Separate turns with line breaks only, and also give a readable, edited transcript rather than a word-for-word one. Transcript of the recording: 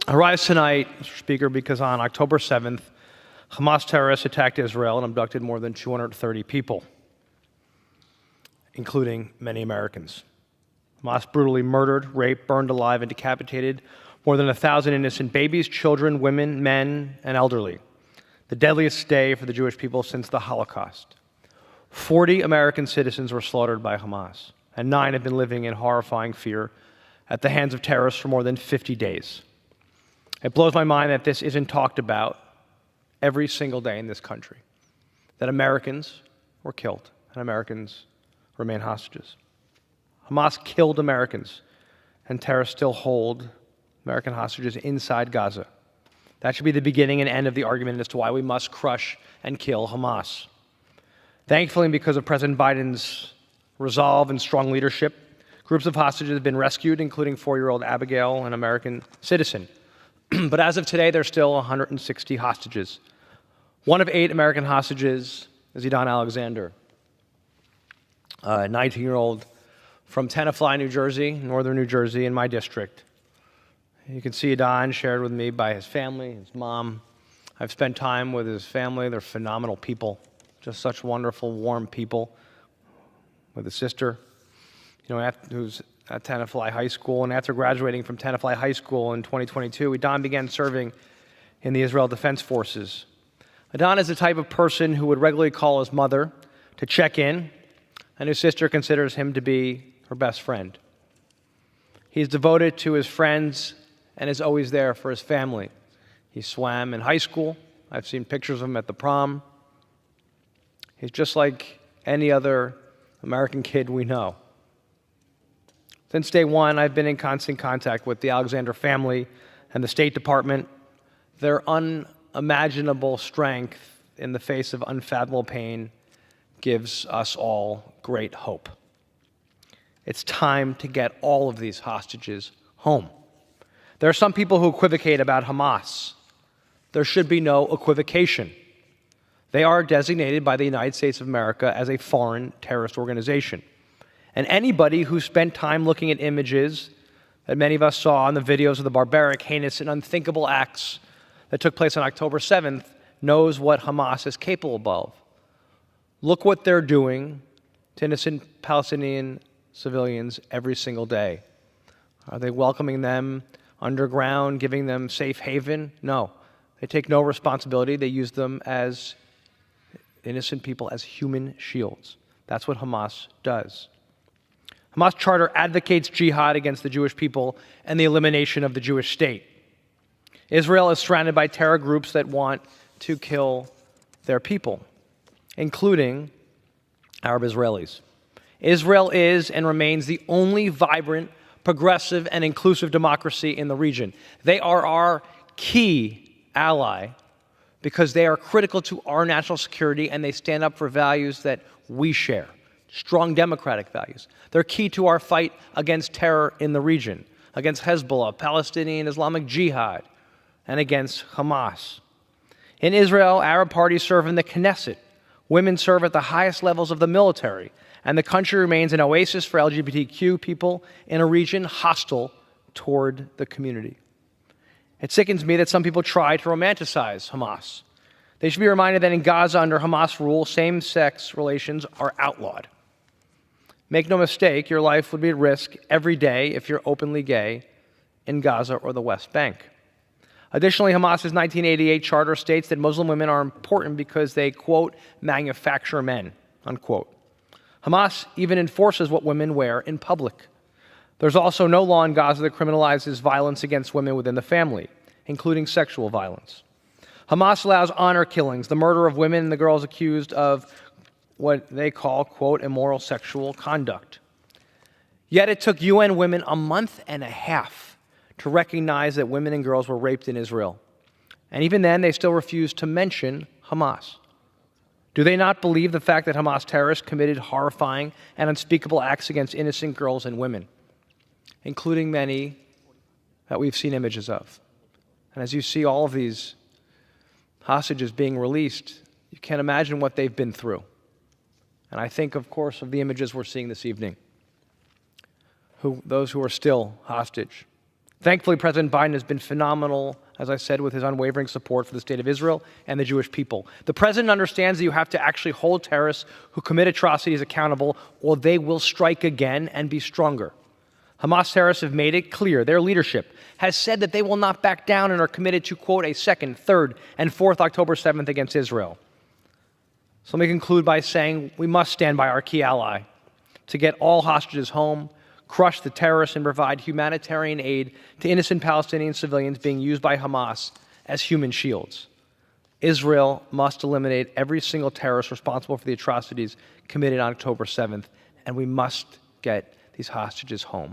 I rise tonight, Mr. Speaker, because on October 7th, Hamas terrorists attacked Israel and abducted more than 230 people, including many Americans. Hamas brutally murdered, raped, burned alive, and decapitated more than 1,000 innocent babies, children, women, men, and elderly. The deadliest day for the Jewish people since the Holocaust. 40 American citizens were slaughtered by Hamas, and 9 have been living in horrifying fear at the hands of terrorists for more than 50 days. It blows my mind that this isn't talked about every single day in this country, that Americans were killed and Americans remain hostages. Hamas killed Americans, and terrorists still hold American hostages inside Gaza. That should be the beginning and end of the argument as to why we must crush and kill Hamas. Thankfully, because of President Biden's resolve and strong leadership, groups of hostages have been rescued, including 4-year-old Abigail, an American citizen. But as of today, there's still 160 hostages. One of 8 American hostages is Edan Alexander, a 19-year-old from Tenafly, New Jersey, northern New Jersey, in my district. You can see Edan shared with me by his family, his mom. I've spent time with his family. They're phenomenal people, just such wonderful, warm people. With his sister, who's at Tenafly High School. And after graduating from Tenafly High School in 2022, Edan began serving in the Israel Defense Forces. Edan is the type of person who would regularly call his mother to check in, and his sister considers him to be her best friend. He's devoted to his friends and is always there for his family. He swam in high school. I've seen pictures of him at the prom. He's just like any other American kid we know. Since day one, I've been in constant contact with the Alexander family and the State Department. Their unimaginable strength in the face of unfathomable pain gives us all great hope. It's time to get all of these hostages home. There are some people who equivocate about Hamas. There should be no equivocation. They are designated by the United States of America as a foreign terrorist organization. And anybody who spent time looking at images that many of us saw on the videos of the barbaric, heinous, and unthinkable acts that took place on October 7th knows what Hamas is capable of. Look what they're doing to innocent Palestinian civilians every single day. Are they welcoming them underground, giving them safe haven? No. They take no responsibility. They use them as innocent people, as human shields. That's what Hamas does. Hamas charter advocates jihad against the Jewish people and the elimination of the Jewish state. Israel is surrounded by terror groups that want to kill their people, including Arab Israelis. Israel is and remains the only vibrant, progressive, and inclusive democracy in the region. They are our key ally because they are critical to our national security and they stand up for values that we share. Strong democratic values. They're key to our fight against terror in the region, against Hezbollah, Palestinian Islamic Jihad, and against Hamas. In Israel, Arab parties serve in the Knesset. Women serve at the highest levels of the military, and the country remains an oasis for LGBTQ people in a region hostile toward the community. It sickens me that some people try to romanticize Hamas. They should be reminded that in Gaza, under Hamas rule, same-sex relations are outlawed. Make no mistake, your life would be at risk every day if you're openly gay in Gaza or the West Bank. Additionally, Hamas's 1988 charter states that Muslim women are important because they, quote, manufacture men, unquote. Hamas even enforces what women wear in public. There's also no law in Gaza that criminalizes violence against women within the family, including sexual violence. Hamas allows honor killings, the murder of women and the girls accused of what they call, quote, immoral sexual conduct. Yet it took UN Women a month and a half to recognize that women and girls were raped in Israel. And even then, they still refused to mention Hamas. Do they not believe the fact that Hamas terrorists committed horrifying and unspeakable acts against innocent girls and women, including many that we've seen images of? And as you see all of these hostages being released, you can't imagine what they've been through. And I think, of course, of the images we're seeing this evening. Those who are still hostage. Thankfully, President Biden has been phenomenal, as I said, with his unwavering support for the state of Israel and the Jewish people. The president understands that you have to actually hold terrorists who commit atrocities accountable, or they will strike again and be stronger. Hamas terrorists have made it clear, their leadership has said that they will not back down and are committed to, quote, a second, third, and fourth October 7th against Israel. So let me conclude by saying we must stand by our key ally to get all hostages home, crush the terrorists, and provide humanitarian aid to innocent Palestinian civilians being used by Hamas as human shields. Israel must eliminate every single terrorist responsible for the atrocities committed on October 7th, and we must get these hostages home.